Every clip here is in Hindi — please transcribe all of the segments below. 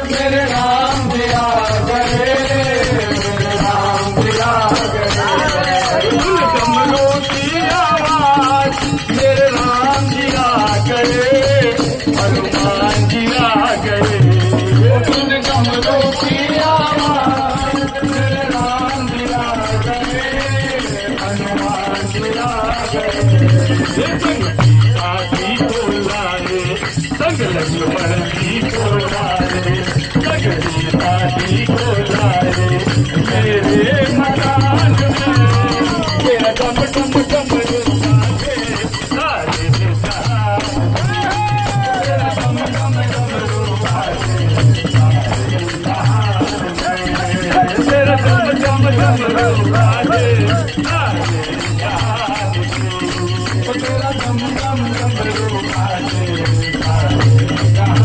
मेरे राम दिया गए, मेरे राम दिया गए। उन डमरू की आवाज मेरे राम दिया गए, हनुमान दिया गए। उन डमरू की आवाज मेरे राम दिया गए, हनुमान दिया गए। आदि बोलाए संग लक्ष्मण जी बोलाए, संग सीता जी बोलाए। मेरे मकान में तेरा डम डम डमरू बाजे, सारे निशान तेरा डम डम डमरू बाजे, सारे निशान तेरा डम डम डमरू बाजे, सारे निशान तेरा डम डम डमरू बाजे, सारे निशान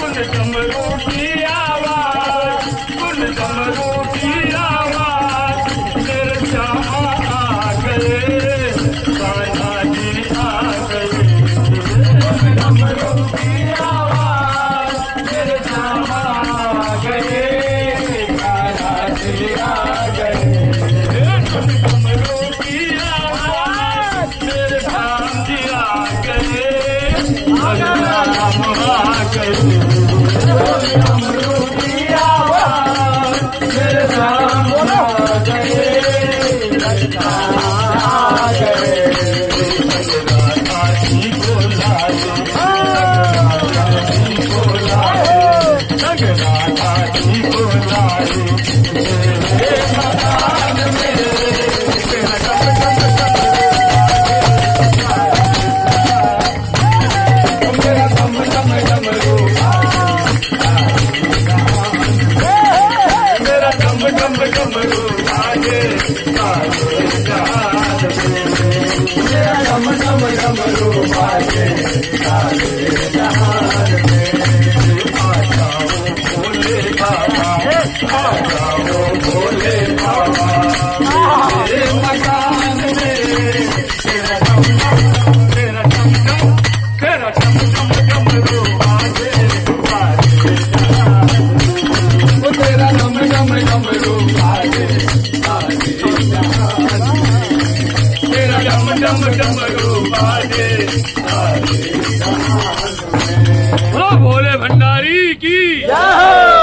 उन डमरू की आवाज, उन डमरू की आवाज मेरे श्यामा आ गए, कान्हा जी आ गए। उन डमरू की आवाज मेरे श्यामा आ गए, कान्हा जी आ गए। उन डमरू की आवाज मेरे राम जी आ गए, राम आ गए। डमरू की आवाज मेरे राम आ गए, आ गए। राधा जी बोलाए, राधा जी बोलाए, संग राधा जी बोलाए। मेरे मकान में तेरा डम डम डमरू, मेरा डम डम डमरू मेरा डम डम डमरू बाजे, सारे जहान में। मेरा डम डम डमरू बाजे, सारे जहान में। आ जाओ भोले बाबा, आ जाओ भोले बाबा, मेरे मकान में तेरा डम डम, तेरा डम डम, तेरा डम डम डमरू बाजे, सारे जहान में। तेरा डम डम डमरू बाजे, सारे जहान में। तेरा डम डम डमरू बाजे, सारे जहान में। बोलो भोले भंडारी की जय हो।